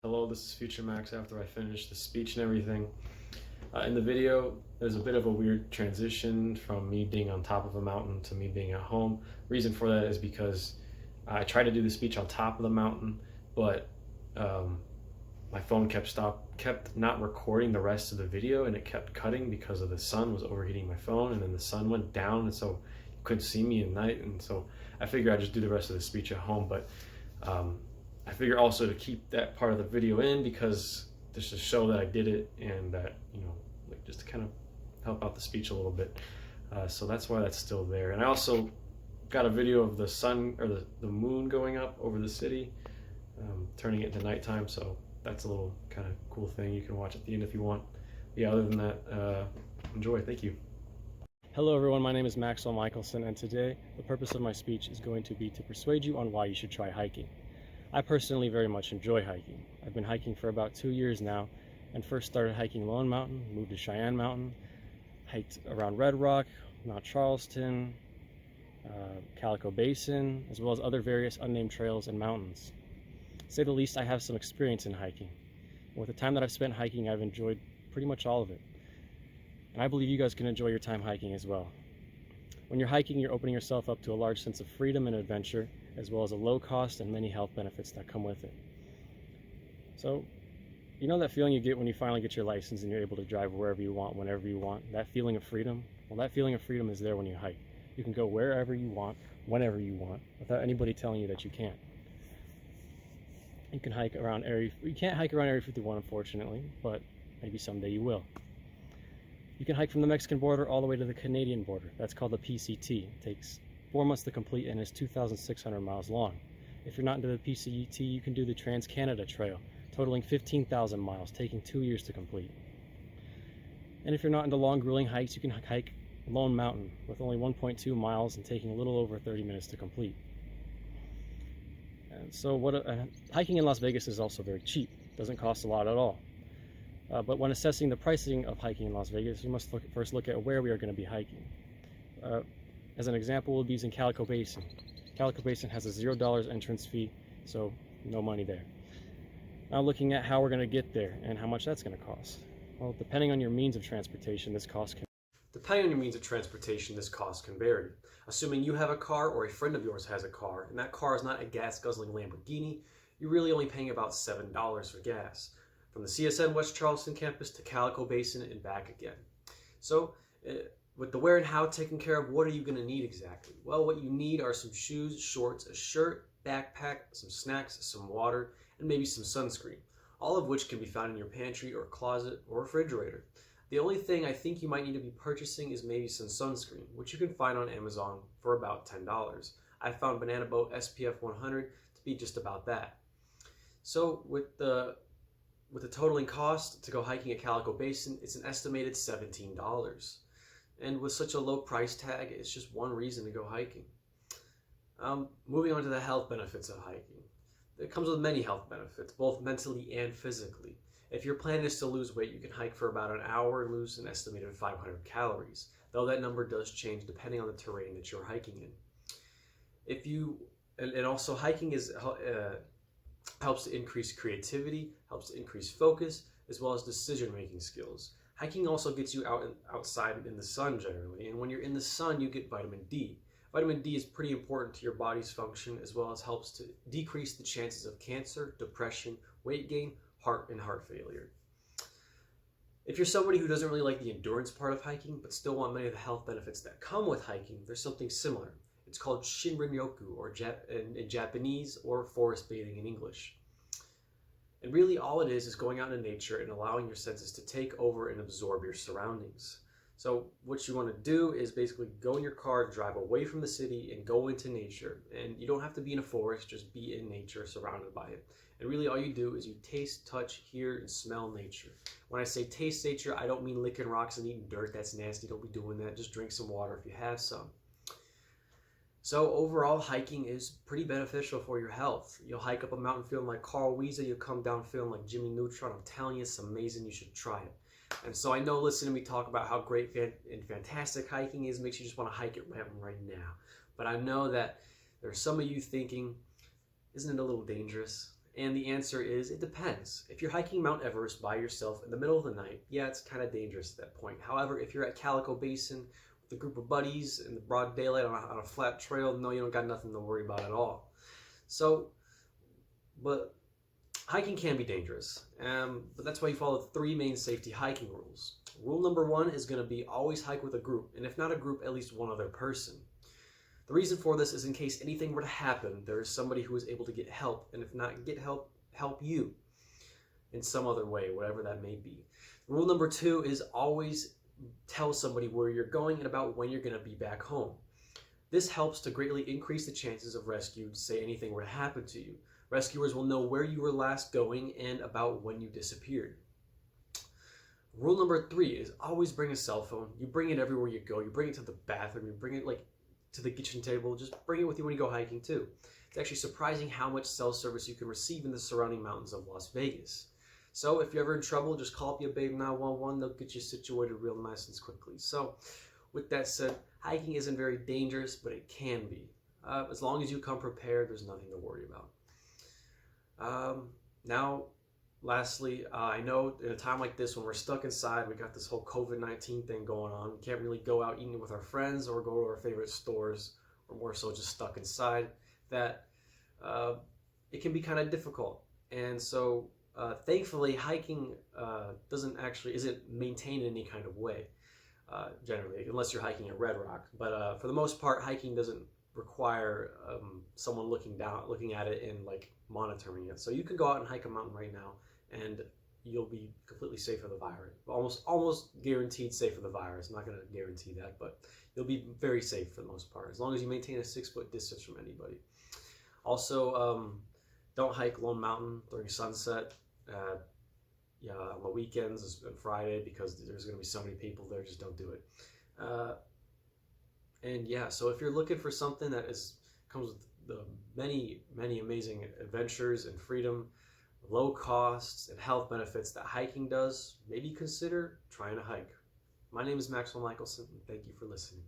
Hello, this is Future Max after I finish the speech and everything. In the video, there's a bit of a weird transition from me being on top of a mountain to me being at home. Reason for that is because I tried to do the speech on top of the mountain, but my phone kept not recording the rest of the video, and it kept cutting because of the sun was overheating my phone, and then the sun went down, and so you couldn't see me at night, and so I figured I'd just do the rest of the speech at home. But I figure also to keep that part of the video in because just to show that I did it, and that, like, just to kind of help out the speech a little bit. So that's why that's still there. And I also got a video of the sun, or the moon going up over the city, turning it into nighttime. So that's a little kind of cool thing. You can watch at the end if you want. Yeah, other than that, enjoy. Thank you. Hello everyone, my name is Maxwell Michelson, and today the purpose of my speech is going to be to persuade you on why you should try hiking. I personally very much enjoy hiking. I've been hiking for about 2 years now, and first started hiking Lone Mountain, moved to Cheyenne Mountain, hiked around Red Rock, Mount Charleston, Calico Basin, as well as other various unnamed trails and mountains. To say the least, I have some experience in hiking. With the time that I've spent hiking, I've enjoyed pretty much all of it. And I believe you guys can enjoy your time hiking as well. When you're hiking, you're opening yourself up to a large sense of freedom and adventure, as well as a low cost and many health benefits that come with it. So, you know that feeling you get when you finally get your license and you're able to drive wherever you want, whenever you want? That feeling of freedom? Well, that feeling of freedom is there when you hike. You can go wherever you want, whenever you want, without anybody telling you that you can't. You can hike around you can't hike around Area 51, unfortunately, but maybe someday you will. You can hike from the Mexican border all the way to the Canadian border. That's called the PCT. It takes 4 months to complete and is 2,600 miles long. If you're not into the PCT, you can do the Trans-Canada Trail, totaling 15,000 miles, taking 2 years to complete. And if you're not into long, grueling hikes, you can hike Lone Mountain with only 1.2 miles and taking a little over 30 minutes to complete. And so hiking in Las Vegas is also very cheap. It doesn't cost a lot at all. But when assessing the pricing of hiking in Las Vegas, you must first look at where we are going to be hiking. As an example, we'll be using Calico Basin. Calico Basin has a $0 entrance fee, so no money there. Now looking at how we're going to get there and how much that's going to cost. Well, depending on your means of transportation, this cost can vary. Assuming you have a car or a friend of yours has a car, and that car is not a gas-guzzling Lamborghini, you're really only paying about $7 for gas, from the CSN West Charleston campus to Calico Basin and back again. So, with the where and how taken care of, what are you going to need exactly? Well, what you need are some shoes, shorts, a shirt, backpack, some snacks, some water, and maybe some sunscreen, all of which can be found in your pantry or closet or refrigerator. The only thing I think you might need to be purchasing is maybe some sunscreen, which you can find on Amazon for about $10. I found Banana Boat SPF 100 to be just about that. So with the totaling cost to go hiking at Calico Basin, it's an estimated $17. And with such a low price tag, it's just one reason to go hiking. Moving on to the health benefits of hiking. It comes with many health benefits, both mentally and physically. If your plan is to lose weight, you can hike for about an hour and lose an estimated 500 calories, though that number does change depending on the terrain that you're hiking in. And also hiking helps to increase creativity, helps to increase focus, as well as decision-making skills. Hiking also gets you outside in the sun generally, and when you're in the sun, you get vitamin D. Vitamin D is pretty important to your body's function, as well as helps to decrease the chances of cancer, depression, weight gain, heart failure. If you're somebody who doesn't really like the endurance part of hiking, but still want many of the health benefits that come with hiking, there's something similar. It's called Shinrin-yoku, or in Japanese, or forest bathing in English. And really all it is going out in nature and allowing your senses to take over and absorb your surroundings. So what you want to do is basically go in your car, drive away from the city, and go into nature. And you don't have to be in a forest, just be in nature, surrounded by it. And really all you do is you taste, touch, hear, and smell nature. When I say taste nature, I don't mean licking rocks and eating dirt. That's nasty. Don't be doing that. Just drink some water if you have some. So overall, hiking is pretty beneficial for your health. You'll hike up a mountain feeling like Carl Wiese, you'll come down feeling like Jimmy Neutron. I'm telling you, it's amazing. You should try it. And so I know listening to me talk about how great and fantastic hiking is makes you just want to hike it right now. But I know that there's some of you thinking, isn't it a little dangerous? And the answer is, it depends. If you're hiking Mount Everest by yourself in the middle of the night, yeah, it's kind of dangerous at that point. However, if you're at Calico Basin with a group of buddies in the broad daylight on a flat trail, no, you don't got nothing to worry about at all. So, but hiking can be dangerous, but that's why you follow 3 main safety hiking rules. Rule number 1 is going to be always hike with a group, and if not a group, at least one other person. The reason for this is in case anything were to happen, there is somebody who is able to get help, and if not get help, help you in some other way, whatever that may be. Rule number 2 is always tell somebody where you're going and about when you're going to be back home. This helps to greatly increase the chances of rescue, say anything were to happen to you. Rescuers will know where you were last going and about when you disappeared. Rule number 3 is always bring a cell phone. You bring it everywhere you go. You bring it to the bathroom. You bring it to the kitchen table. Just bring it with you when you go hiking too. It's actually surprising how much cell service you can receive in the surrounding mountains of Las Vegas. So if you're ever in trouble, just call up your babe 911. They'll get you situated real nice and quickly. So with that said, hiking isn't very dangerous, but it can be. As long as you come prepared, there's nothing to worry about. Now, lastly, I know in a time like this when we're stuck inside, we got this whole COVID-19 thing going on. We can't really go out eating with our friends or go to our favorite stores, or more so just stuck inside, that it can be kind of difficult. And so thankfully, hiking isn't maintained in any kind of way, generally, unless you're hiking at Red Rock. But for the most part, hiking doesn't require someone looking at it and monitoring it. So you can go out and hike a mountain right now, and you'll be completely safe from the virus. Almost guaranteed safe from the virus. I'm not going to guarantee that, but you'll be very safe for the most part, as long as you maintain a 6-foot distance from anybody. Also, don't hike Lone Mountain during sunset. On the weekends and Friday, because there's going to be so many people there. Just don't do it. So if you're looking for something that comes with the many amazing adventures and freedom, low costs, and health benefits that hiking does, maybe consider trying to hike. My name is Maxwell Michelson, and thank you for listening.